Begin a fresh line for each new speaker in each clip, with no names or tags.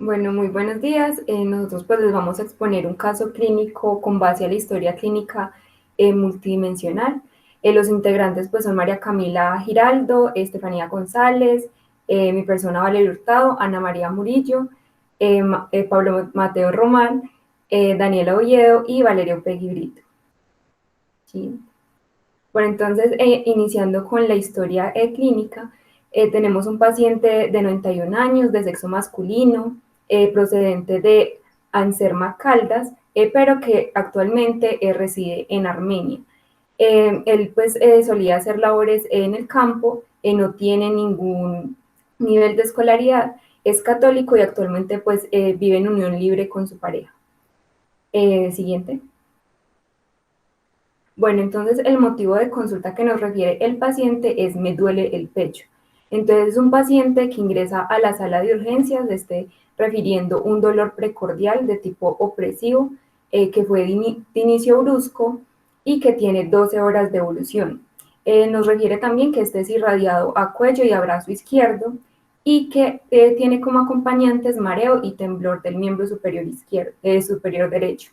Bueno, muy buenos días. Nosotros pues les vamos a exponer un caso clínico con base a la historia clínica multidimensional. Los integrantes pues son María Camila Giraldo, Estefanía González, mi persona Valeria Hurtado, Ana María Murillo, Pablo Mateo Román, Daniela Oviedo y Valerio Pegui Brito. ¿Sí? Bueno, entonces, iniciando con la historia clínica, tenemos un paciente de 91 años, de sexo masculino, procedente de Anserma Caldas, pero que actualmente reside en Armenia. Él pues solía hacer labores en el campo, no tiene ningún nivel de escolaridad, es católico y actualmente pues vive en unión libre con su pareja. Siguiente. Bueno, entonces el motivo de consulta que nos refiere el paciente es me duele el pecho. Entonces es un paciente que ingresa a la sala de urgencias, refiriendo un dolor precordial de tipo opresivo, que fue de inicio brusco y que tiene 12 horas de evolución. Nos refiere también que este es irradiado a cuello y a brazo izquierdo y que tiene como acompañantes mareo y temblor del miembro superior izquierdo, superior derecho.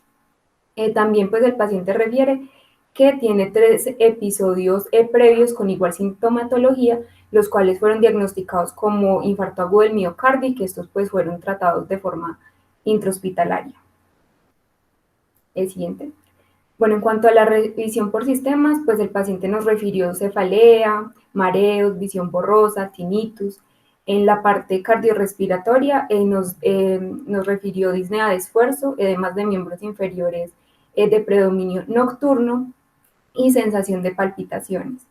También pues el paciente refiere que tiene 3 episodios previos con igual sintomatología, los cuales fueron diagnosticados como infarto agudo del miocardio y que estos pues fueron tratados de forma intrahospitalaria. El siguiente. Bueno, en cuanto a la revisión por sistemas, pues el paciente nos refirió cefalea, mareos, visión borrosa, tinnitus. En la parte cardiorrespiratoria nos refirió disnea de esfuerzo, edemas de miembros inferiores de predominio nocturno y sensación de palpitaciones.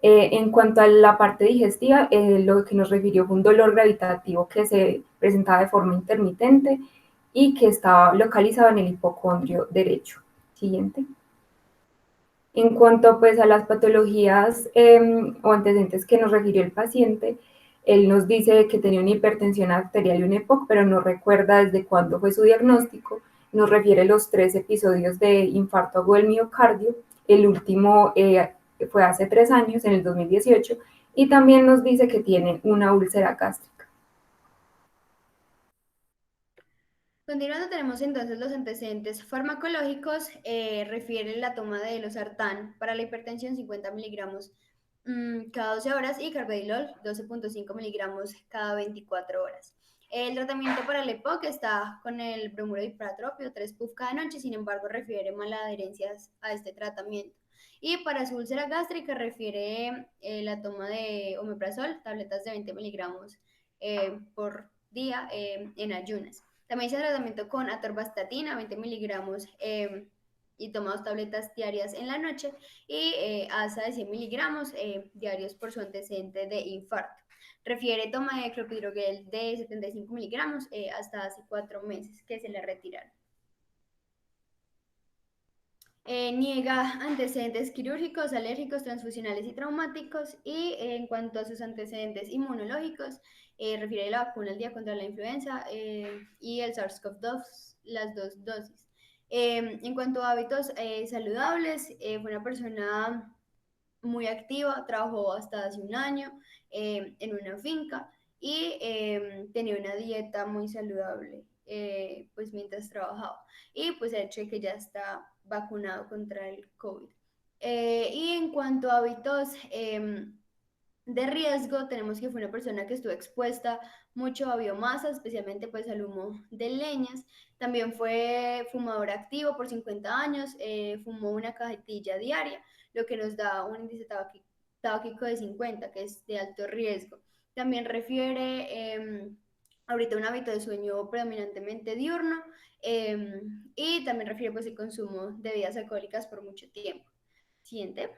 En cuanto a la parte digestiva, lo que nos refirió fue un dolor gravitativo que se presentaba de forma intermitente y que estaba localizado en el hipocondrio derecho. Siguiente. En cuanto pues a las patologías o antecedentes que nos refirió el paciente, él nos dice que tenía una hipertensión arterial y un EPOC, pero no recuerda desde cuándo fue su diagnóstico. Nos refiere los 3 episodios de infarto agudo del miocardio. El último fue hace 3 años, en el 2018, y también nos dice que tiene una úlcera gástrica.
Continuando, tenemos entonces los antecedentes farmacológicos. Refiere la toma de losartán para la hipertensión 50 miligramos cada 12 horas y carvedilol 12,5 miligramos cada 24 horas. El tratamiento para el EPOC está con el bromuro de ipratropio, 3 puff cada noche, sin embargo refiere maladherencias a este tratamiento. Y para su úlcera gástrica refiere la toma de omeprazol, tabletas de 20 miligramos por día en ayunas. También se hace tratamiento con atorvastatina, 20 miligramos y toma 2 tabletas diarias en la noche y asa de 100 miligramos diarios por su antecedente de infarto. Refiere toma de clopidogrel de 75 miligramos hasta hace 4 meses que se le retiraron. Niega antecedentes quirúrgicos, alérgicos, transfusionales y traumáticos. Y en cuanto a sus antecedentes inmunológicos, refiere la vacuna al día contra la influenza y el SARS-CoV-2, las 2 dosis. En cuanto a hábitos saludables, fue una persona muy activa, trabajó hasta hace un año en una finca y tenía una dieta muy saludable pues mientras trabajaba y pues el hecho de que ya está vacunado contra el COVID. Y en cuanto a hábitos de riesgo, tenemos que fue una persona que estuvo expuesta mucho a biomasa, especialmente pues al humo de leñas. También fue fumador activo por 50 años, fumó una cajetilla diaria, lo que nos da un índice tabáquico de 50, que es de alto riesgo. También refiere ahorita un hábito de sueño predominantemente diurno y también refiere pues el consumo de bebidas alcohólicas por mucho tiempo. Siguiente.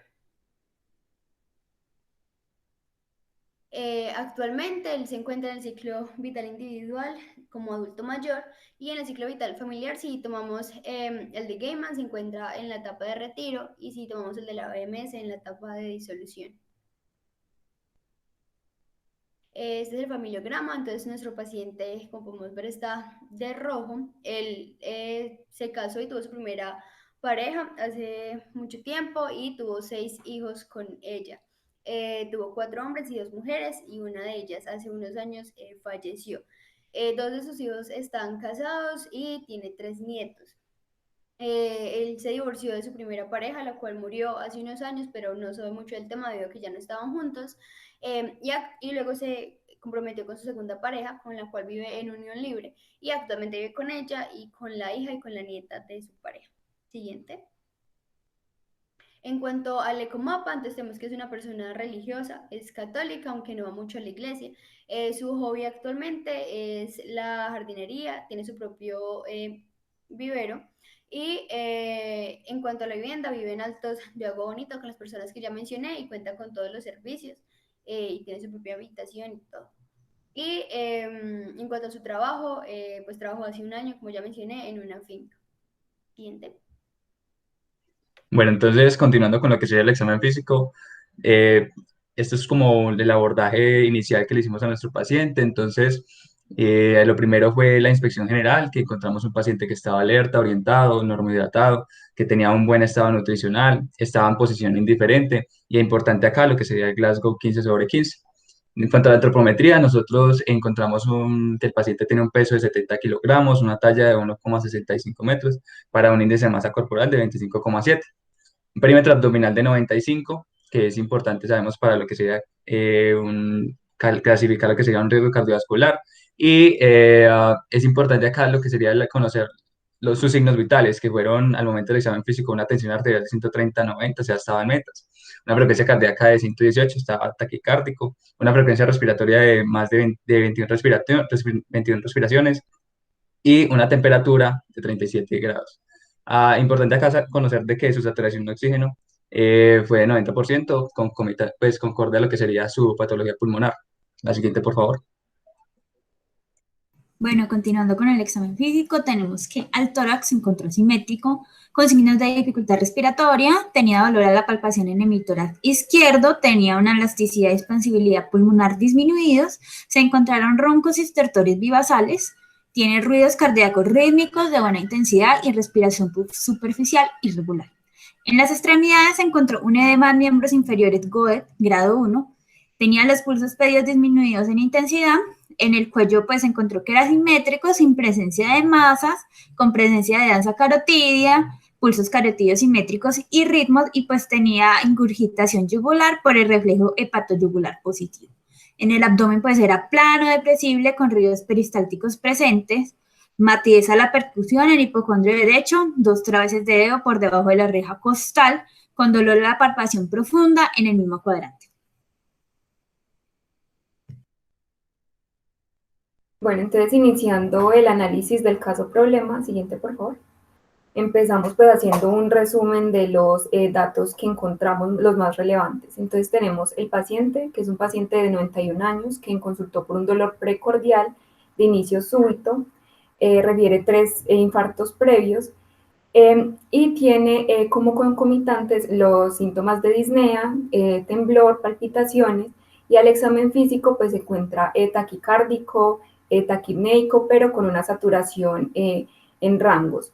Actualmente él se encuentra en el ciclo vital individual como adulto mayor y en el ciclo vital familiar si tomamos el de Gaiman se encuentra en la etapa de retiro y si tomamos el de la OMS en la etapa de disolución. Este es el familiograma, entonces nuestro paciente, como podemos ver, está de rojo. Él se casó y tuvo su primera pareja hace mucho tiempo y tuvo 6 hijos con ella. Tuvo 4 hombres y 2 mujeres y una de ellas hace unos años falleció. Dos de sus hijos están casados y tiene 3 nietos. Él se divorció de su primera pareja, la cual murió hace unos años, pero no sabe mucho del tema debido a que ya no estaban juntos. Y luego se comprometió con su segunda pareja, con la cual vive en unión libre. Y actualmente vive con ella y con la hija y con la nieta de su pareja. Siguiente. En cuanto al ecomapa, entonces tenemos que es una persona religiosa, es católica, aunque no va mucho a la iglesia. Su hobby actualmente es la jardinería, tiene su propio vivero. Y en cuanto a la vivienda, vive en Altos de Agua Bonita con las personas que ya mencioné y cuenta con todos los servicios y tiene su propia habitación y todo. Y en cuanto a su trabajo, pues trabajó hace un año, como ya mencioné, en una finca. Siguiente.
Bueno, entonces, continuando con lo que sería el examen físico, eh, esto es como el abordaje inicial que le hicimos a nuestro paciente. Entonces, lo primero fue la inspección general, que encontramos un paciente que estaba alerta, orientado, normohidratado, que tenía un buen estado nutricional, estaba en posición indiferente, y es importante acá lo que sería el Glasgow 15/15. En cuanto a la antropometría, nosotros encontramos que el paciente tiene un peso de 70 kilogramos, una talla de 1,65 metros, para un índice de masa corporal de 25,7. Un perímetro abdominal de 95, que es importante, sabemos, para lo que sería clasificar lo que sería un riesgo cardiovascular. Y es importante acá lo que sería conocer sus signos vitales, que fueron al momento del examen físico una tensión arterial de 130/90, o sea, estaba en metas. Una frecuencia cardíaca de 118, estaba taquicárdico. Una frecuencia respiratoria de más de 21 21 respiraciones. Y una temperatura de 37 grados. Importante acá conocer de que su saturación de oxígeno fue de 90%, pues concorde a lo que sería su patología pulmonar. La siguiente, por favor.
Bueno, continuando con el examen físico, tenemos que al tórax se encontró simétrico, con signos de dificultad respiratoria, tenía dolor a la palpación en hemitórax izquierdo, tenía una elasticidad y expansibilidad pulmonar disminuidos, se encontraron roncos y estertores vivasales, tiene ruidos cardíacos rítmicos de buena intensidad y respiración superficial irregular. En las extremidades se encontró un edema en miembros inferiores GOET, grado 1, tenía los pulsos pedidos disminuidos en intensidad. En el cuello pues se encontró que era simétrico, sin presencia de masas, con presencia de danza carotidia, pulsos carotídeos simétricos y ritmos, y pues tenía ingurgitación yugular por el reflejo hepatoyugular positivo. En el abdomen pues era plano, depresible, con ruidos peristálticos presentes, matidez a la percusión en hipocondrio derecho, 2 traveses de dedo por debajo de la reja costal, con dolor a la palpación profunda en el mismo cuadrante.
Bueno, entonces iniciando el análisis del caso problema, siguiente por favor. Empezamos pues haciendo un resumen de los datos que encontramos, los más relevantes. Entonces tenemos el paciente, que es un paciente de 91 años, que consultó por un dolor precordial de inicio súbito, refiere 3 infartos previos y tiene como concomitantes los síntomas de disnea, temblor, palpitaciones, y al examen físico pues se encuentra taquicárdico, taquipneico, pero con una saturación en rangos.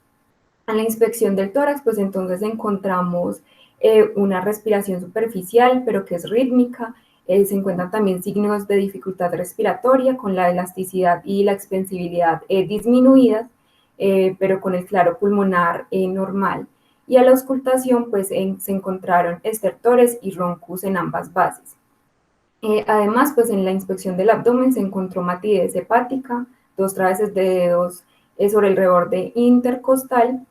A la inspección del tórax, pues entonces encontramos una respiración superficial, pero que es rítmica. Se encuentran también signos de dificultad respiratoria con la elasticidad y la expansibilidad disminuidas, pero con el claro pulmonar normal. Y a la auscultación, pues se encontraron estertores y roncus en ambas bases. Además, pues en la inspección del abdomen se encontró matidez hepática, 2 traveses de dedos sobre el reborde intercostal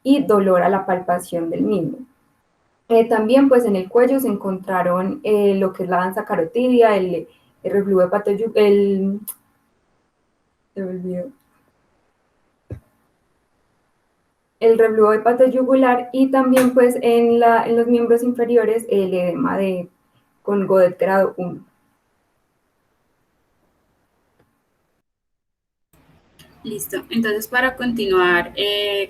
y dolor a la palpación del mismo. También pues en el cuello se encontraron lo que es la danza carotidia, el reflujo hepatoyugular, el reflujo hepatoyugular, y también pues en los miembros inferiores el edema con GODET grado 1.
Listo, entonces para continuar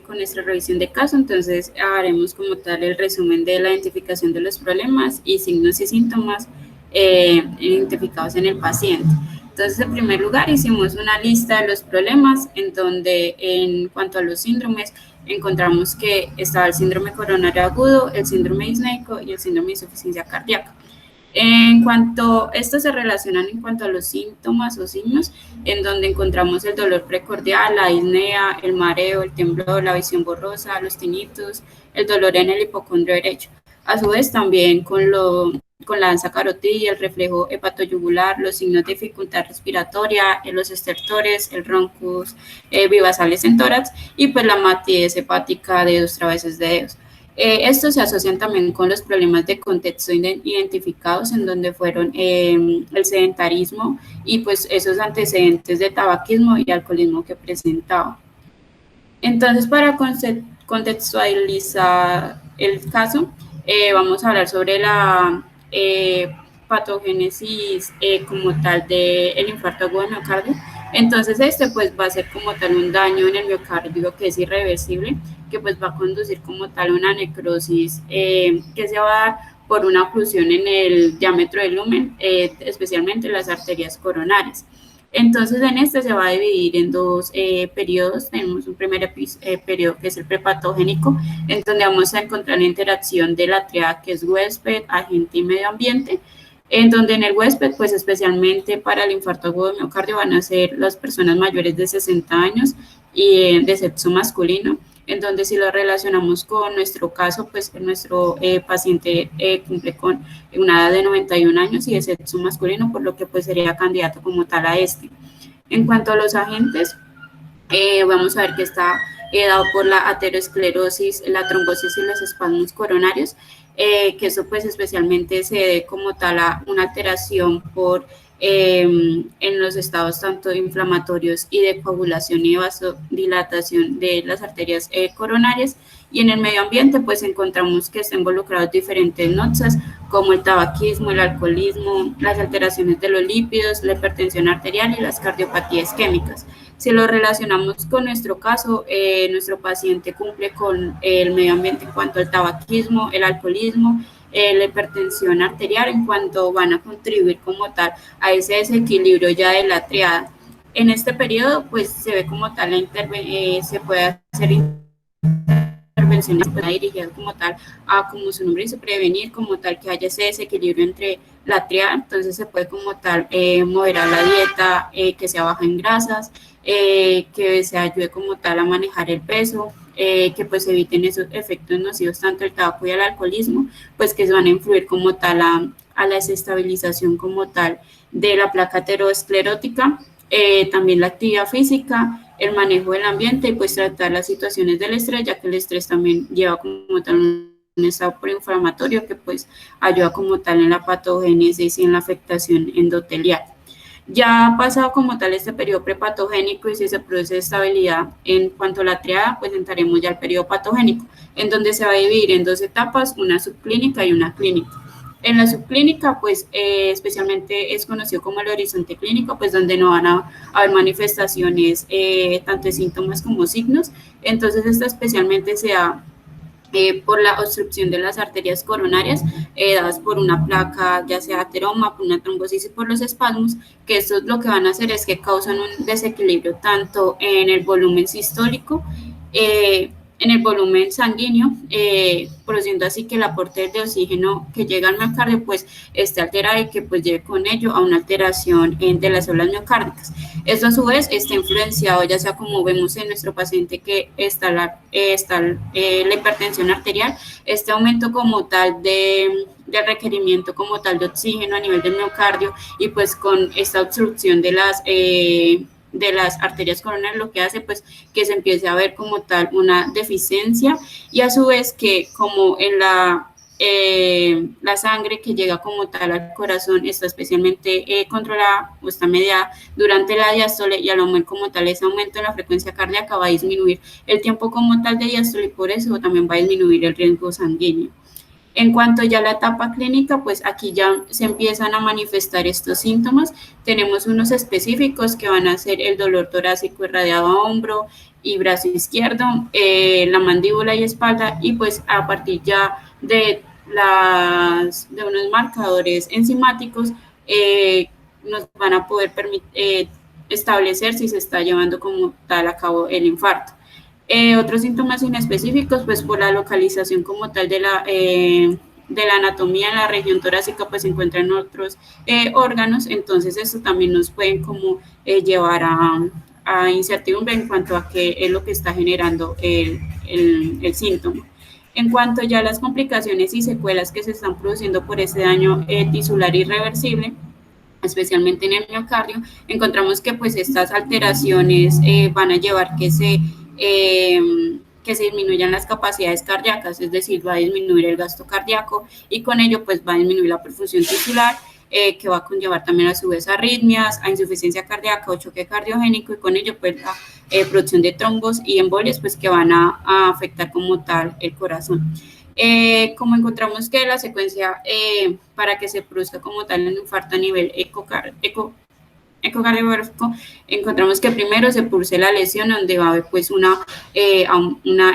con nuestra revisión de caso, entonces haremos como tal el resumen de la identificación de los problemas y signos y síntomas identificados en el paciente. Entonces, en primer lugar, hicimos una lista de los problemas en donde en cuanto a los síndromes encontramos que estaba el síndrome coronario agudo, el síndrome disneico y el síndrome de insuficiencia cardíaca. En cuanto, estos se relacionan en cuanto a los síntomas o signos, en donde encontramos el dolor precordial, la disnea, el mareo, el temblor, la visión borrosa, los tinnitus, el dolor en el hipocondrio derecho. A su vez, también con la ansa carotidia, el reflejo hepatoyugular, los signos de dificultad respiratoria, los estertores, el roncus vivasales en tórax y pues la matidez hepática de 2 traveses de dedos. Estos se asocian también con los problemas de contexto identificados en donde fueron el sedentarismo y pues esos antecedentes de tabaquismo y alcoholismo que presentaba. Entonces, para contextualizar el caso, vamos a hablar sobre la patogénesis como tal del infarto agudo de miocardio. Entonces, pues va a ser como tal un daño en el miocardio que es irreversible, que pues va a conducir como tal una necrosis que se va a dar por una oclusión en el diámetro del lumen, especialmente en las arterias coronarias. Entonces, en este se va a dividir en 2 periodos. Tenemos un primer periodo que es el prepatogénico, en donde vamos a encontrar la interacción de la triada que es huésped, agente y medio ambiente, en donde en el huésped, pues especialmente para el infarto agudo de miocardio van a ser las personas mayores de 60 años y de sexo masculino, en donde si lo relacionamos con nuestro caso, pues nuestro paciente cumple con una edad de 91 años y de sexo masculino, por lo que pues sería candidato como tal a este. En cuanto a los agentes, vamos a ver que está dado por la aterosclerosis, la trombosis y los espasmos coronarios, que eso pues especialmente se debe como tal a una alteración por en los estados tanto inflamatorios y de coagulación y vasodilatación de las arterias coronarias. Y en el medio ambiente pues encontramos que están involucrados diferentes noxas como el tabaquismo, el alcoholismo, las alteraciones de los lípidos, la hipertensión arterial y las cardiopatías isquémicas. Si lo relacionamos con nuestro caso, nuestro paciente cumple con el medio ambiente en cuanto al tabaquismo, el alcoholismo, la hipertensión arterial, en cuanto van a contribuir como tal a ese desequilibrio ya de la triada. En este periodo, pues se ve como tal se puede hacer intervenciones dirigidas como tal a, como su nombre dice, prevenir como tal que haya ese desequilibrio entre la triada. Entonces se puede como tal moderar la dieta, que sea baja en grasas, que se ayude como tal a manejar el peso, que pues eviten esos efectos nocivos tanto el tabaco y el alcoholismo, pues que se van a influir como tal a la desestabilización como tal de la placa aterosclerótica, también la actividad física, el manejo del ambiente y pues tratar las situaciones del estrés, ya que el estrés también lleva como tal un estado preinflamatorio que pues ayuda como tal en la patogénesis y en la afectación endotelial. Ya pasado como tal este periodo prepatogénico y si se produce estabilidad en cuanto a la triada, pues entraremos ya al periodo patogénico, en donde se va a dividir en 2 etapas, una subclínica y una clínica. En la subclínica, pues especialmente es conocido como el horizonte clínico, pues donde no van a haber manifestaciones tanto de síntomas como signos. Entonces, esta especialmente se da por la obstrucción de las arterias coronarias dadas por una placa, ya sea ateroma, por una trombosis y por los espasmos, que estos lo que van a hacer es que causan un desequilibrio tanto en el volumen sistólico, en el volumen sanguíneo, produciendo así que el aporte de oxígeno que llega al miocardio pues esté alterado y que pues lleve con ello a una alteración de las células miocárdicas. Esto a su vez está influenciado ya sea como vemos en nuestro paciente que está la hipertensión arterial, este aumento como tal de requerimiento como tal de oxígeno a nivel del miocardio y pues con esta obstrucción de las arterias coronarias lo que hace pues que se empiece a ver como tal una deficiencia y a su vez que como en la sangre que llega como tal al corazón está especialmente controlada o está mediada durante la diástole y al aumento como tal ese aumento en la frecuencia cardíaca va a disminuir el tiempo como tal de diástole y por eso también va a disminuir el riesgo sanguíneo. En cuanto ya a la etapa clínica, pues aquí ya se empiezan a manifestar estos síntomas. Tenemos unos específicos que van a ser el dolor torácico irradiado a hombro y brazo izquierdo, la mandíbula y espalda, y pues a partir ya de unos marcadores enzimáticos nos van a poder establecer si se está llevando como tal a cabo el infarto. Otros síntomas inespecíficos, pues por la localización como tal de de la anatomía en la región torácica pues se encuentran otros órganos, entonces esto también nos pueden como llevar a incertidumbre en cuanto a qué es lo que está generando el síntoma. En cuanto ya a las complicaciones y secuelas que se están produciendo por ese daño tisular irreversible, especialmente en el miocardio, encontramos que pues estas alteraciones van a llevar que se disminuyan las capacidades cardíacas, es decir, va a disminuir el gasto cardíaco y con ello pues va a disminuir la perfusión tisular, que va a conllevar también a su vez arritmias, a insuficiencia cardíaca o choque cardiogénico y con ello pues la producción de trombos y embolias pues que van a afectar como tal el corazón. Como encontramos que la secuencia para que se produzca como tal un infarto a nivel ecocardiográfico, encontramos que primero se produce la lesión donde va a haber pues una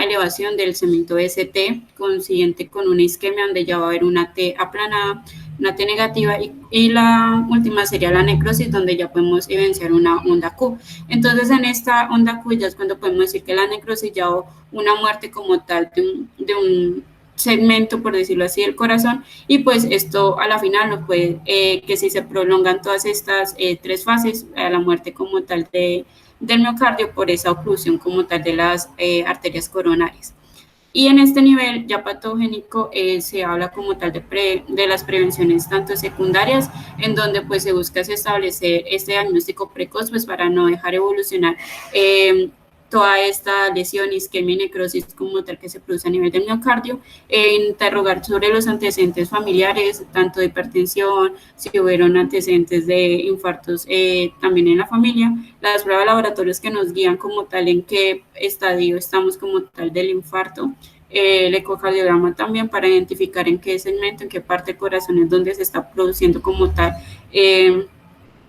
elevación del segmento ST, consiguiente con una isquemia donde ya va a haber una T aplanada, una T negativa y la última sería la necrosis donde ya podemos evidenciar una onda Q. Entonces en esta onda Q ya es cuando podemos decir que la necrosis ya o una muerte como tal de un segmento, por decirlo así, del corazón, y pues esto a la final nos puede, que si se prolongan todas estas tres fases, a la muerte como tal del miocardio por esa oclusión como tal de las arterias coronarias. Y en este nivel ya patogénico se habla como tal de las prevenciones tanto secundarias, en donde pues se busca establecer este diagnóstico precoz pues para no dejar evolucionar toda esta lesión, isquemia y necrosis como tal que se produce a nivel del miocardio, interrogar sobre los antecedentes familiares, tanto de hipertensión, si hubieron antecedentes de infartos también en la familia, las pruebas de laboratorios que nos guían como tal en qué estadio estamos como tal del infarto, el ecocardiograma también para identificar en qué segmento, en qué parte del corazón es donde se está produciendo como tal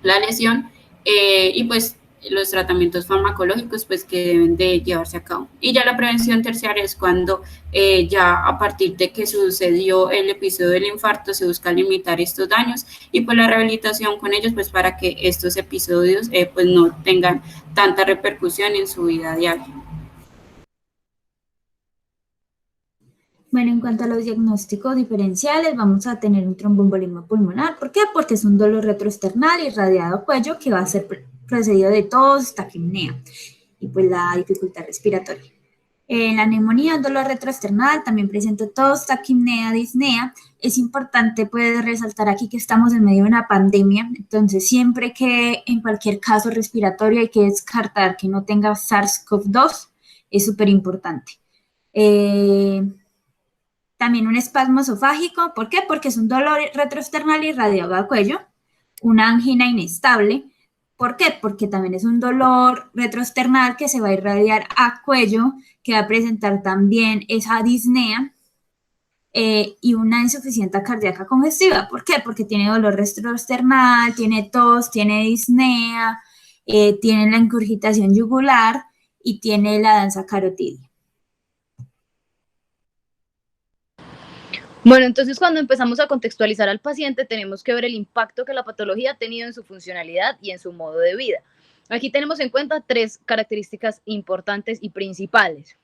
la lesión, y pues los tratamientos farmacológicos pues que deben de llevarse a cabo. Y ya la prevención terciaria es cuando ya a partir de que sucedió el episodio del infarto se busca limitar estos daños y pues la rehabilitación con ellos pues para que estos episodios pues no tengan tanta repercusión en su vida diaria.
Bueno, en cuanto a los diagnósticos diferenciales, vamos a tener un tromboembolismo pulmonar. ¿Por qué? Porque es un dolor retroesternal irradiado a cuello que va a ser precedido de tos, taquipnea y pues la dificultad respiratoria. En la neumonía, un dolor retroesternal, también presenta tos, taquipnea, disnea. Es importante pues resaltar aquí que estamos en medio de una pandemia, entonces siempre que en cualquier caso respiratorio hay que descartar que no tenga SARS-CoV-2, es súper importante. También un espasmo esofágico, ¿por qué? Porque es un dolor retroesternal irradiado al cuello, una angina inestable, ¿por qué? Porque también es un dolor retroesternal que se va a irradiar a cuello, que va a presentar también esa disnea y una insuficiencia cardíaca congestiva, ¿por qué? Porque tiene dolor retroesternal, tiene tos, tiene disnea, tiene la ingurgitación yugular y tiene la danza carotidia.
Bueno, entonces cuando empezamos a contextualizar al paciente tenemos que ver el impacto que la patología ha tenido en su funcionalidad y en su modo de vida. Aquí tenemos en cuenta tres características importantes y principales: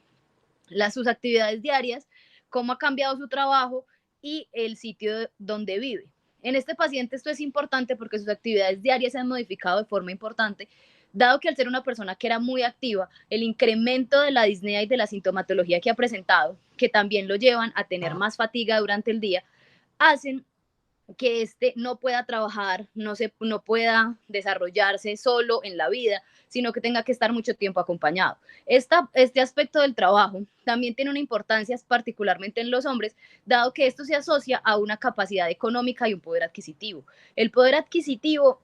sus actividades diarias, cómo ha cambiado su trabajo y el sitio donde vive. En este paciente esto es importante porque sus actividades diarias se han modificado de forma importante, dado que al ser una persona que era muy activa, el incremento de la disnea y de la sintomatología que ha presentado, que también lo llevan a tener más fatiga durante el día, hacen que no pueda trabajar, no pueda desarrollarse solo en la vida, sino que tenga que estar mucho tiempo acompañado. Este aspecto del trabajo también tiene una importancia particularmente en los hombres, dado que esto se asocia a una capacidad económica y un poder adquisitivo. El poder adquisitivo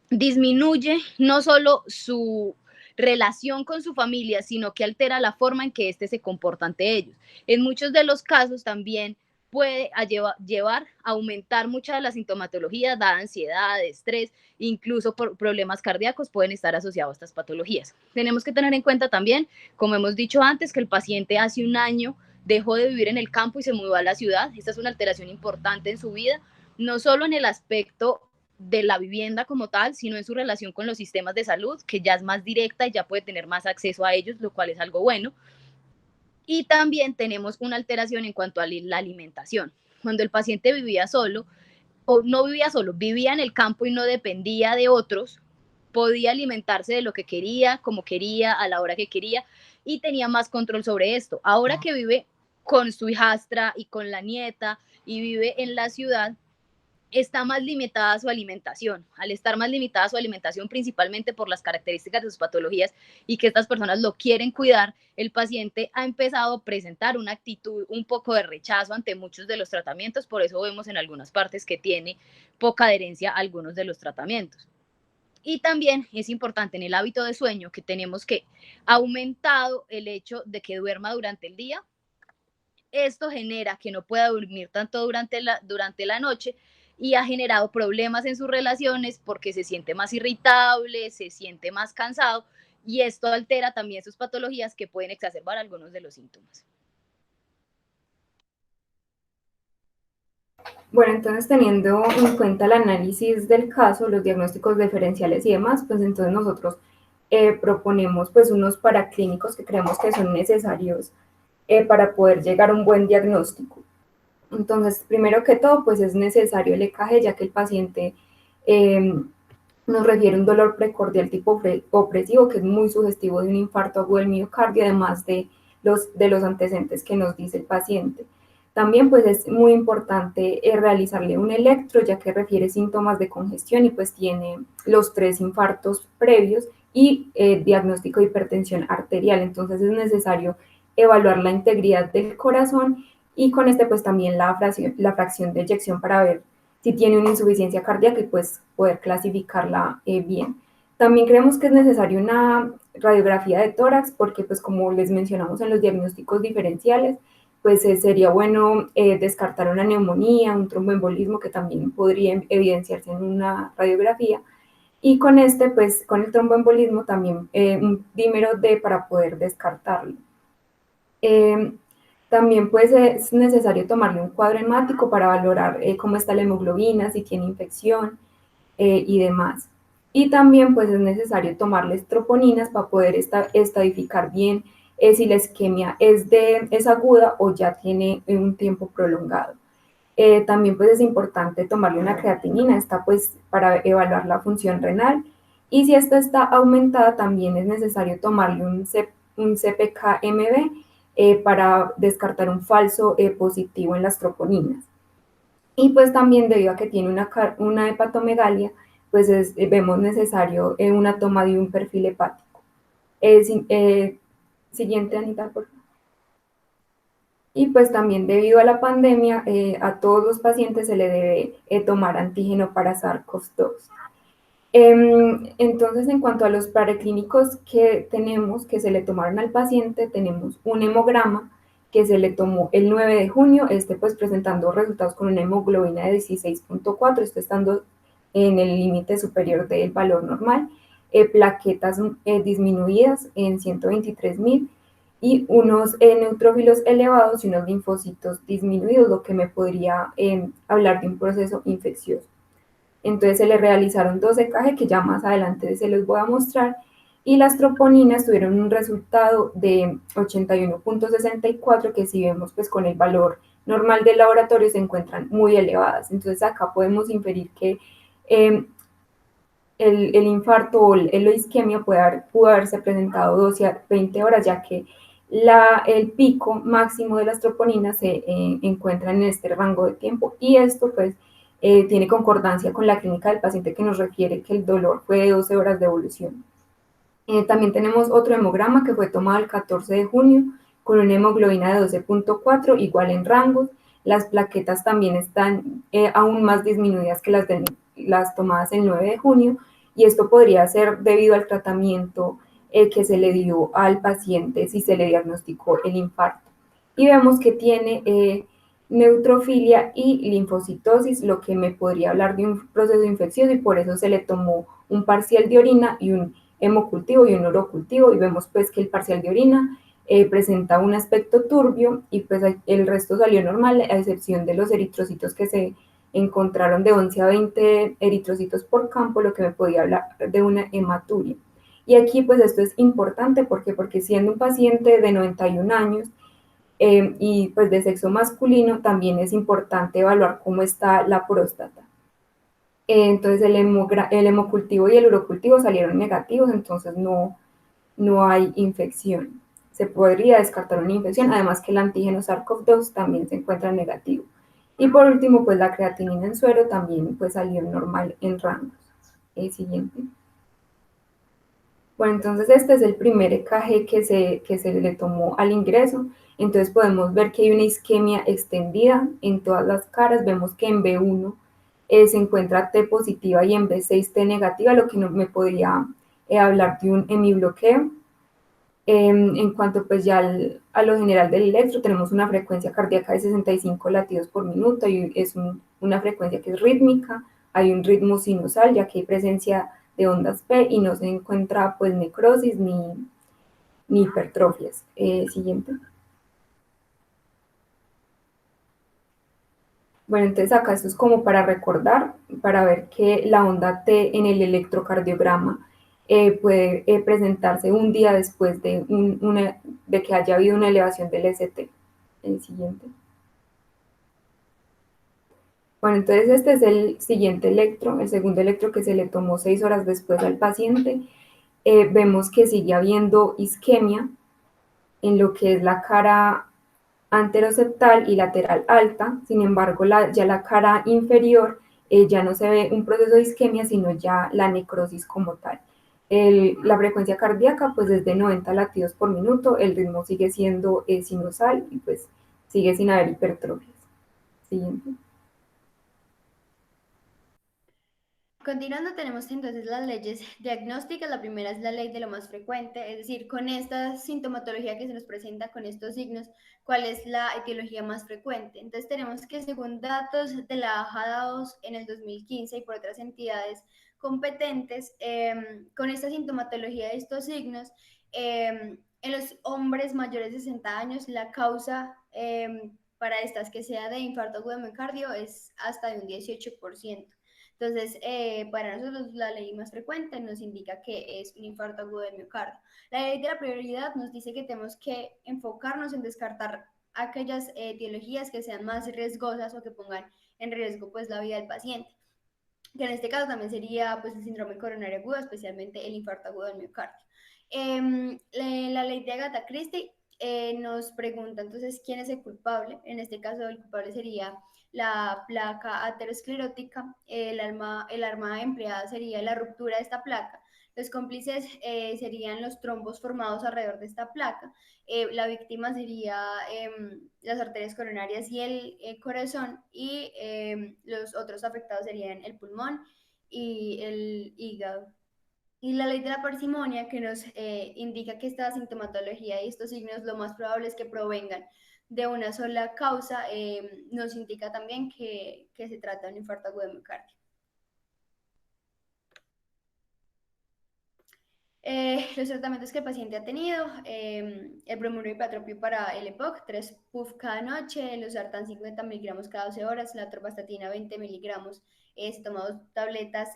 disminuye no solo su relación con su familia, sino que altera la forma en que se comporta ante ellos. En muchos de los casos también puede llevar a aumentar mucha de la sintomatología, dada ansiedad, estrés, incluso por problemas cardíacos pueden estar asociados a estas patologías. Tenemos que tener en cuenta también, como hemos dicho antes, que el paciente hace un año dejó de vivir en el campo y se mudó a la ciudad. Esta es una alteración importante en su vida, no solo en el aspecto de la vivienda como tal, sino en su relación con los sistemas de salud, que ya es más directa y ya puede tener más acceso a ellos, lo cual es algo bueno. Y también tenemos una alteración en cuanto a la alimentación. Cuando el paciente vivía solo, o no vivía solo, vivía en el campo y no dependía de otros, podía alimentarse de lo que quería, como quería, a la hora que quería, y tenía más control sobre esto. Ahora que vive con su hijastra y con la nieta y vive en la ciudad, está más limitada su alimentación. Al estar más limitada su alimentación, principalmente por las características de sus patologías y que estas personas lo quieren cuidar, el paciente ha empezado a presentar una actitud un poco de rechazo ante muchos de los tratamientos. Por eso vemos en algunas partes que tiene poca adherencia a algunos de los tratamientos. Y también es importante en el hábito de sueño que tenemos que aumentado el hecho de que duerma durante el día. Esto genera que no pueda dormir tanto durante la noche y ha generado problemas en sus relaciones porque se siente más irritable, se siente más cansado, y esto altera también sus patologías que pueden exacerbar algunos de los síntomas.
Bueno, entonces teniendo en cuenta el análisis del caso, los diagnósticos diferenciales y demás, pues entonces nosotros proponemos pues unos paraclínicos que creemos que son necesarios para poder llegar a un buen diagnóstico. Entonces, primero que todo, pues es necesario el EKG, ya que el paciente nos refiere un dolor precordial tipo opresivo, que es muy sugestivo de un infarto agudo del miocardio, además de los antecedentes que nos dice el paciente. También pues es muy importante realizarle un electro, ya que refiere síntomas de congestión y pues tiene los 3 infartos previos y diagnóstico de hipertensión arterial. Entonces es necesario evaluar la integridad del corazón y con este pues también la fracción de eyección para ver si tiene una insuficiencia cardíaca y pues poder clasificarla bien. También creemos que es necesario una radiografía de tórax porque pues como les mencionamos en los diagnósticos diferenciales, pues sería bueno descartar una neumonía, un tromboembolismo que también podría evidenciarse en una radiografía. Y con pues con el tromboembolismo también un dímero D para poder descartarlo. También pues es necesario tomarle un cuadro hemático para valorar cómo está la hemoglobina, si tiene infección y demás. Y también pues es necesario tomarles troponinas para poder estadificar bien si la isquemia es aguda o ya tiene un tiempo prolongado. También pues es importante tomarle una creatinina, esta pues para evaluar la función renal, y si esta está aumentada también es necesario tomarle un CPK-MB para descartar un falso positivo en las troponinas. Y pues también debido a que tiene una hepatomegalia, pues vemos necesario una toma de un perfil hepático. Siguiente, Anita, por favor. Y pues también debido a la pandemia, a todos los pacientes se le debe tomar antígeno para SARS-CoV-2. Entonces, en cuanto a los preclínicos que tenemos, que se le tomaron al paciente, tenemos un hemograma que se le tomó el 9 de junio, pues presentando resultados con una hemoglobina de 16.4, estando en el límite superior del valor normal, plaquetas disminuidas en 123.000 y unos neutrófilos elevados y unos linfocitos disminuidos, lo que me podría hablar de un proceso infeccioso. Entonces se le realizaron 2 EKG que ya más adelante se los voy a mostrar y las troponinas tuvieron un resultado de 81.64 que si vemos pues con el valor normal del laboratorio se encuentran muy elevadas. Entonces acá podemos inferir que el infarto o la isquemia pudo haberse presentado 12 a 20 horas ya que el pico máximo de las troponinas se encuentra en este rango de tiempo y esto pues tiene concordancia con la clínica del paciente que nos refiere que el dolor fue de 12 horas de evolución. También tenemos otro hemograma que fue tomado el 14 de junio con una hemoglobina de 12.4, igual en rangos. Las plaquetas también están aún más disminuidas que las tomadas el 9 de junio y esto podría ser debido al tratamiento que se le dio al paciente si se le diagnosticó el infarto. Y vemos que tiene neutrofilia y linfocitosis, lo que me podría hablar de un proceso infeccioso y por eso se le tomó un parcial de orina y un hemocultivo y un urocultivo y vemos pues que el parcial de orina presenta un aspecto turbio y pues el resto salió normal a excepción de los eritrocitos que se encontraron de 11 a 20 eritrocitos por campo, lo que me podía hablar de una hematuria. Y aquí pues esto es importante porque siendo un paciente de 91 años y pues de sexo masculino también es importante evaluar cómo está la próstata. Entonces el hemocultivo y el urocultivo salieron negativos, entonces no hay infección. Se podría descartar una infección, además que el antígeno SARS-CoV-2 también se encuentra negativo. Y por último, pues la creatinina en suero también pues salió normal en rangos. Siguiente. Bueno, entonces este es el primer EKG que se le tomó al ingreso. Entonces podemos ver que hay una isquemia extendida en todas las caras. Vemos que en B1 se encuentra T positiva y en B6 T negativa, lo que no me podría hablar de un hemibloqueo. En cuanto pues ya a lo general del electro, tenemos una frecuencia cardíaca de 65 latidos por minuto y es una frecuencia que es rítmica, hay un ritmo sinusal ya que hay presencia de ondas P y no se encuentra pues necrosis ni hipertrofias. Siguiente. Bueno, entonces acá esto es como para recordar, para ver que la onda T en el electrocardiograma puede presentarse un día después de que haya habido una elevación del ST. El siguiente. Bueno, entonces este es el siguiente electro, el segundo electro que se le tomó 6 horas después al paciente. Vemos que sigue habiendo isquemia en lo que es la cara anteroseptal y lateral alta, sin embargo ya la cara inferior ya no se ve un proceso de isquemia, sino ya la necrosis como tal. La frecuencia cardíaca pues es de 90 latidos por minuto, el ritmo sigue siendo sinusal y pues sigue sin haber hipertrofias. Siguiente.
Continuando, tenemos entonces las leyes diagnósticas. La primera es la ley de lo más frecuente, es decir, con esta sintomatología que se nos presenta, con estos signos, ¿cuál es la etiología más frecuente? Entonces tenemos que según datos de la AJA-2 en el 2015 y por otras entidades competentes, con esta sintomatología de estos signos, en los hombres mayores de 60 años, la causa para estas que sea de infarto agudo de miocardio es hasta de un 18%. Entonces, para nosotros la ley más frecuente nos indica que es un infarto agudo de miocardio. La ley de la prioridad nos dice que tenemos que enfocarnos en descartar aquellas etiologías que sean más riesgosas o que pongan en riesgo pues la vida del paciente, que en este caso también sería pues el síndrome coronario agudo, especialmente el infarto agudo del miocardio. La ley de Agatha Christie nos pregunta entonces quién es el culpable. En este caso el culpable sería la placa aterosclerótica, el arma empleada sería la ruptura de esta placa, los cómplices serían los trombos formados alrededor de esta placa, la víctima sería las arterias coronarias y el corazón, y los otros afectados serían el pulmón y el hígado. Y la ley de la parsimonia, que nos indica que esta sintomatología y estos signos lo más probable es que provengan de una sola causa, nos indica también que se trata de un infarto agudo de miocardio. Los tratamientos que el paciente ha tenido, el bromuro hipatropio para el EPOC, 3 puff cada noche, el Losartan 50 miligramos cada 12 horas, la atorvastatina 20 miligramos, se toma 2 tabletas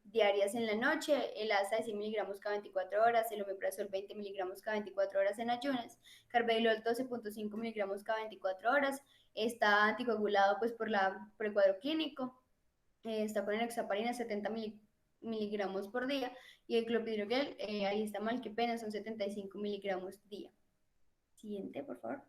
diarias en la noche, el ASA de 100 miligramos cada 24 horas, el omeprazol 20 miligramos cada 24 horas en ayunas, carvedilol 12.5 miligramos cada 24 horas, está anticoagulado pues por el cuadro clínico, está con enoxaparina 70 miligramos por día, y el clopidogrel, ahí está mal, que pena, son 75 miligramos día. Siguiente, por favor.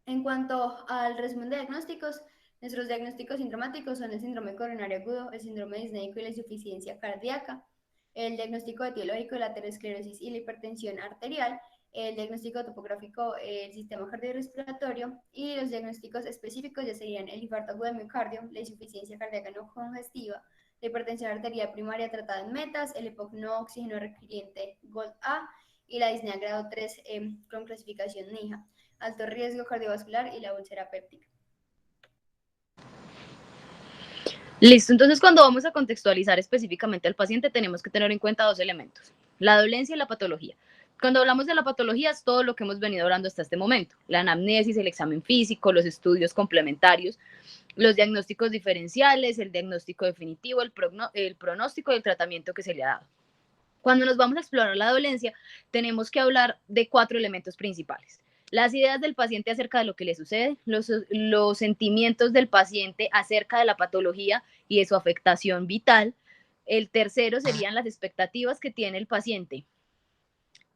En cuanto al resumen de diagnósticos, nuestros diagnósticos sintomáticos son el síndrome coronario agudo, el síndrome disneico y la insuficiencia cardíaca, el diagnóstico etiológico de la aterosclerosis y la hipertensión arterial, el diagnóstico topográfico, el sistema cardiorrespiratorio, y los diagnósticos específicos ya serían el infarto agudo de miocardio, la insuficiencia cardíaca no congestiva, la hipertensión arterial primaria tratada en metas, el EPOC no oxígeno requiriente GOLD A y la disnea grado 3 con clasificación NIHA, alto riesgo cardiovascular y la úlcera péptica.
Listo, entonces cuando vamos a contextualizar específicamente al paciente tenemos que tener en cuenta 2 elementos, la dolencia y la patología. Cuando hablamos de la patología es todo lo que hemos venido hablando hasta este momento, la anamnesis, el examen físico, los estudios complementarios, los diagnósticos diferenciales, el diagnóstico definitivo, el pronóstico y el tratamiento que se le ha dado. Cuando nos vamos a explorar la dolencia, tenemos que hablar de 4 elementos principales. Las ideas del paciente acerca de lo que le sucede, los sentimientos del paciente acerca de la patología y de su afectación vital. El tercero serían las expectativas que tiene el paciente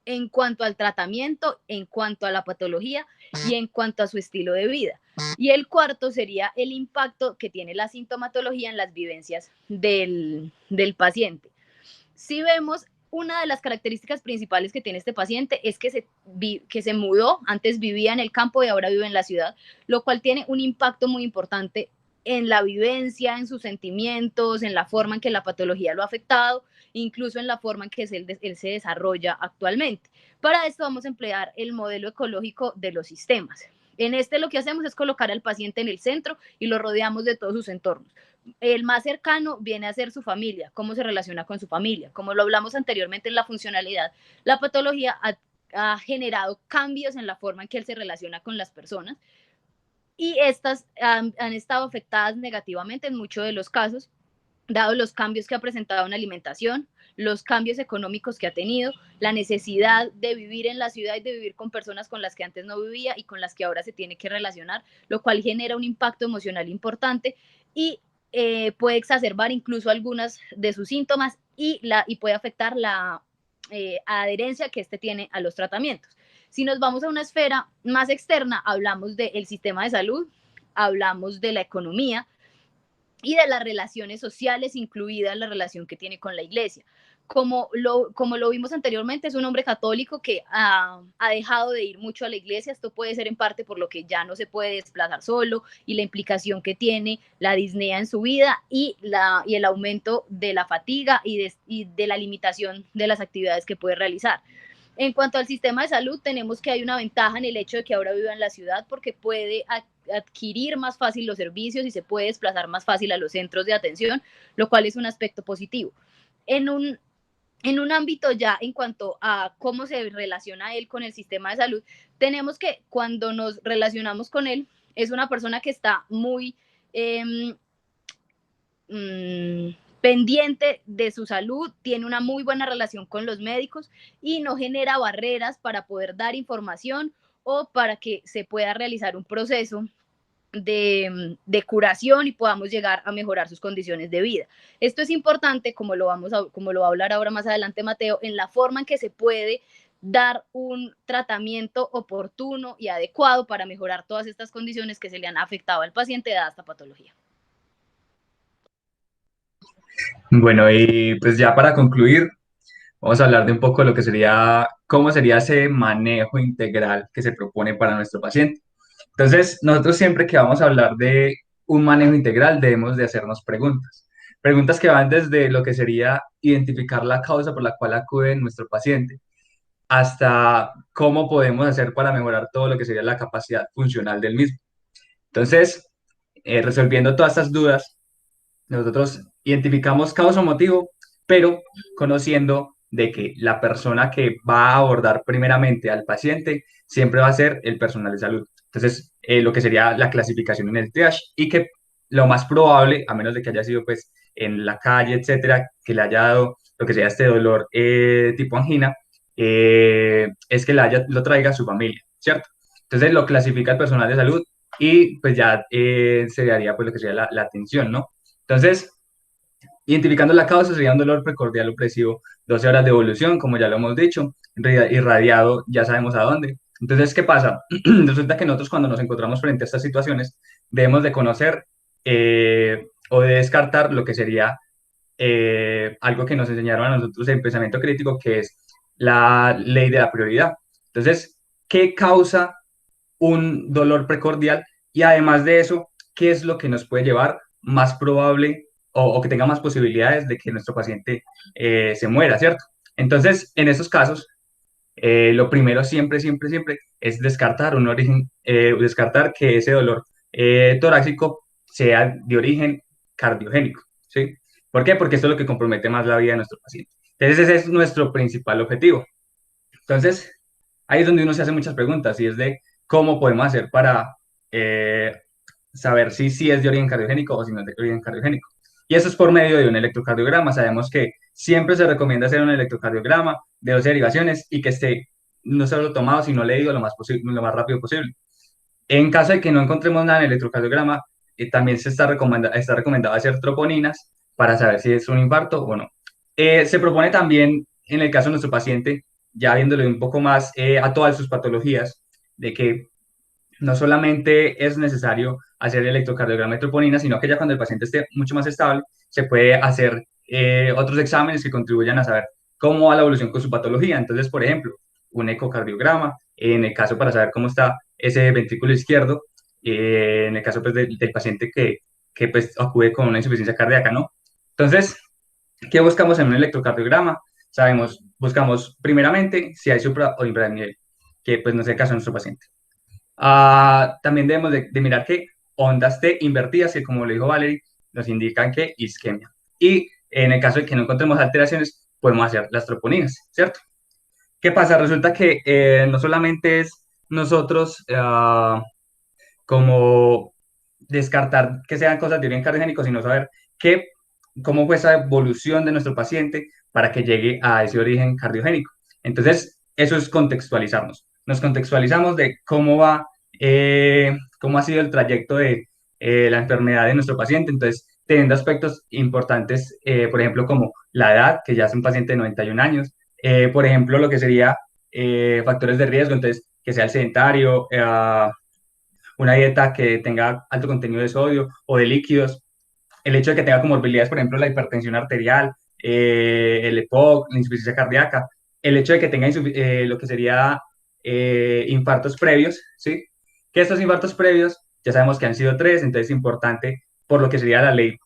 en cuanto al tratamiento, en cuanto a la patología y en cuanto a su estilo de vida. Y el cuarto sería el impacto que tiene la sintomatología en las vivencias del paciente. Si vemos, una de las características principales que tiene este paciente es que se mudó, antes vivía en el campo y ahora vive en la ciudad, lo cual tiene un impacto muy importante en la vivencia, en sus sentimientos, en la forma en que la patología lo ha afectado, incluso en la forma en que él se desarrolla actualmente. Para esto vamos a emplear el modelo ecológico de los sistemas. En este lo que hacemos es colocar al paciente en el centro y lo rodeamos de todos sus entornos. El más cercano viene a ser su familia, cómo se relaciona con su familia. Como lo hablamos anteriormente en la funcionalidad, la patología ha generado cambios en la forma en que él se relaciona con las personas y estas han estado afectadas negativamente en muchos de los casos, dado los cambios que ha presentado en alimentación, los cambios económicos que ha tenido, la necesidad de vivir en la ciudad y de vivir con personas con las que antes no vivía y con las que ahora se tiene que relacionar, lo cual genera un impacto emocional importante y puede exacerbar incluso algunas de sus síntomas y puede afectar la adherencia que este tiene a los tratamientos. Si nos vamos a una esfera más externa, hablamos del sistema de salud, hablamos de la economía y de las relaciones sociales, incluida la relación que tiene con la iglesia. Como lo vimos anteriormente, es un hombre católico que ha dejado de ir mucho a la iglesia. Esto puede ser en parte por lo que ya no se puede desplazar solo y la implicación que tiene la disnea en su vida y el aumento de la fatiga y de la limitación de las actividades que puede realizar. En cuanto al sistema de salud, tenemos que hay una ventaja en el hecho de que ahora viva en la ciudad porque puede adquirir más fácil los servicios y se puede desplazar más fácil a los centros de atención, lo cual es un aspecto positivo. En un ámbito ya en cuanto a cómo se relaciona él con el sistema de salud, tenemos que cuando nos relacionamos con él, es una persona que está muy pendiente de su salud, tiene una muy buena relación con los médicos y no genera barreras para poder dar información o para que se pueda realizar un proceso de curación y podamos llegar a mejorar sus condiciones de vida. Esto es importante, como lo va a hablar ahora más adelante Mateo, en la forma en que se puede dar un tratamiento oportuno y adecuado para mejorar todas estas condiciones que se le han afectado al paciente dada esta patología.
Bueno, y pues ya para concluir, vamos a hablar de un poco de lo que sería, cómo sería ese manejo integral que se propone para nuestro paciente. Entonces, nosotros siempre que vamos a hablar de un manejo integral debemos de hacernos preguntas. Preguntas que van desde lo que sería identificar la causa por la cual acude nuestro paciente, hasta cómo podemos hacer para mejorar todo lo que sería la capacidad funcional del mismo. Entonces, resolviendo todas estas dudas, nosotros identificamos causa o motivo, pero conociendo de que la persona que va a abordar primeramente al paciente siempre va a ser el personal de salud. Entonces, lo que sería la clasificación en el triage y que lo más probable, a menos de que haya sido pues en la calle, etcétera, que le haya dado lo que sea este dolor tipo angina, es que lo traiga a su familia, ¿cierto? Entonces lo clasifica el personal de salud y pues ya se daría pues lo que sería la atención, ¿no? Entonces, identificando la causa sería un dolor precordial opresivo, 12 horas de evolución, como ya lo hemos dicho, irradiado, ya sabemos a dónde. Entonces, ¿qué pasa? Resulta que nosotros cuando nos encontramos frente a estas situaciones, debemos de conocer o de descartar lo que sería algo que nos enseñaron a nosotros en pensamiento crítico, que es la ley de la prioridad. Entonces, ¿qué causa un dolor precordial? Y además de eso, ¿qué es lo que nos puede llevar más probable o que tenga más posibilidades de que nuestro paciente se muera, ¿cierto? Entonces, en estos casos, lo primero siempre es descartar un origen, descartar que ese dolor torácico sea de origen cardiogénico, ¿sí? ¿Por qué? Porque esto es lo que compromete más la vida de nuestro paciente. Entonces, ese es nuestro principal objetivo. Entonces, ahí es donde uno se hace muchas preguntas y es de cómo podemos hacer para saber si es de origen cardiogénico o si no es de origen cardiogénico. Y eso es por medio de un electrocardiograma. Sabemos que siempre se recomienda hacer un electrocardiograma de 12 derivaciones y que esté no solo tomado, sino leído lo más rápido posible. En caso de que no encontremos nada en el electrocardiograma, también está recomendado hacer troponinas para saber si es un infarto o no. Se propone también, en el caso de nuestro paciente, ya viéndole un poco más a todas sus patologías, de que no solamente es necesario hacer electrocardiograma de troponina, sino que ya cuando el paciente esté mucho más estable, se puede hacer otros exámenes que contribuyan a saber cómo va la evolución con su patología. Entonces, por ejemplo, un ecocardiograma, en el caso para saber cómo está ese ventrículo izquierdo, en el caso pues, del paciente que pues, acude con una insuficiencia cardíaca, ¿no? Entonces, ¿qué buscamos en un electrocardiograma? Buscamos primeramente si hay supra o infranivel, que pues no es el caso de nuestro paciente. También debemos de mirar que ondas T invertidas, que como le dijo Valerie, nos indican que isquemia. Y en el caso de que no encontremos alteraciones, podemos hacer las troponinas, ¿cierto? ¿Qué pasa? Resulta que no solamente es nosotros como descartar que sean cosas de origen cardiogénico, sino saber cómo fue esa evolución de nuestro paciente para que llegue a ese origen cardiogénico. Entonces, eso es contextualizarnos. Nos contextualizamos de cómo ha sido el trayecto de la enfermedad de nuestro paciente. Entonces, teniendo aspectos importantes, por ejemplo, como la edad, que ya es un paciente de 91 años, por ejemplo, lo que sería factores de riesgo, entonces, que sea el sedentario, una dieta que tenga alto contenido de sodio o de líquidos, el hecho de que tenga comorbilidades, por ejemplo, la hipertensión arterial, el EPOC, la insuficiencia cardíaca, el hecho de que tenga lo que sería infartos previos, ¿sí? Que estos infartos previos ya sabemos que han sido 3, entonces es importante por lo que sería la ley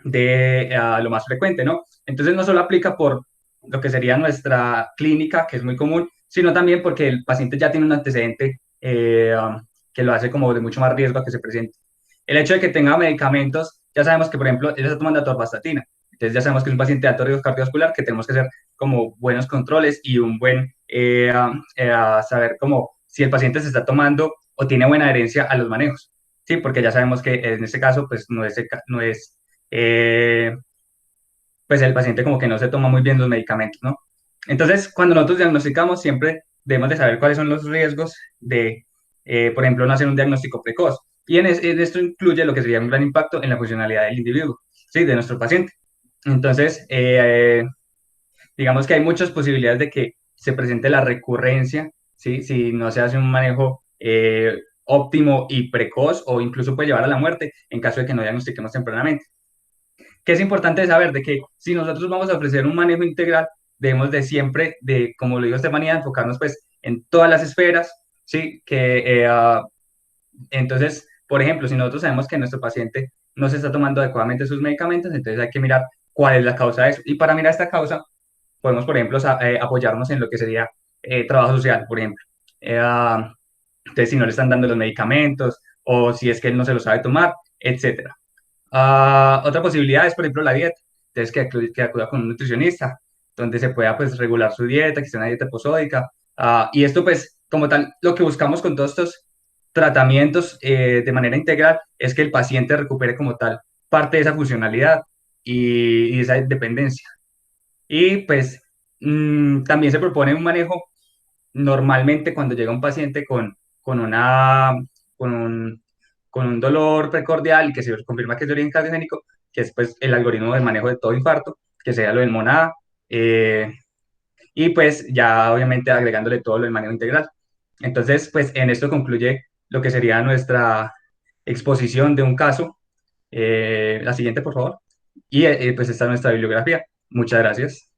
de lo más frecuente, ¿no? Entonces no solo aplica por lo que sería nuestra clínica, que es muy común, sino también porque el paciente ya tiene un antecedente que lo hace como de mucho más riesgo a que se presente. El hecho de que tenga medicamentos, ya sabemos que, por ejemplo, él está tomando atorvastatina, entonces ya sabemos que es un paciente de alto riesgo cardiovascular, que tenemos que hacer como buenos controles y un buen saber como si el paciente se está tomando o tiene buena adherencia a los manejos, ¿sí? Porque ya sabemos que en este caso, pues no es pues el paciente como que no se toma muy bien los medicamentos, ¿no? Entonces, cuando nosotros diagnosticamos, siempre debemos de saber cuáles son los riesgos de, por ejemplo, no hacer un diagnóstico precoz. Y en esto incluye lo que sería un gran impacto en la funcionalidad del individuo, ¿sí? De nuestro paciente. Entonces, digamos que hay muchas posibilidades de que se presente la recurrencia, ¿sí? Si no se hace un manejo óptimo y precoz o incluso puede llevar a la muerte en caso de que no diagnostiquemos tempranamente. Que es importante saber de que si nosotros vamos a ofrecer un manejo integral, debemos de siempre, como lo dijo Estefanía, enfocarnos pues en todas las esferas, ¿sí? Entonces, por ejemplo, si nosotros sabemos que nuestro paciente no se está tomando adecuadamente sus medicamentos, entonces hay que mirar cuál es la causa de eso. Y para mirar esta causa, podemos, por ejemplo, apoyarnos en lo que sería trabajo social, por ejemplo. Entonces, si no le están dando los medicamentos o si es que él no se los sabe tomar, etcétera. Otra posibilidad es, por ejemplo, la dieta. Entonces, que acuda con un nutricionista, donde se pueda, pues, regular su dieta, que sea una dieta posódica. Y esto, pues, como tal, lo que buscamos con todos estos tratamientos de manera integral es que el paciente recupere como tal parte de esa funcionalidad y esa dependencia. Y, pues, también se propone un manejo normalmente cuando llega un paciente con, una, con un con un dolor precordial y que se confirma que es de origen cardiogénico, que es pues el algoritmo de manejo de todo infarto, que sea lo del MONADA, y pues ya obviamente agregándole todo lo del manejo integral. Entonces, pues en esto concluye lo que sería nuestra exposición de un caso. La siguiente, por favor. Y pues esta es nuestra bibliografía. Muchas gracias.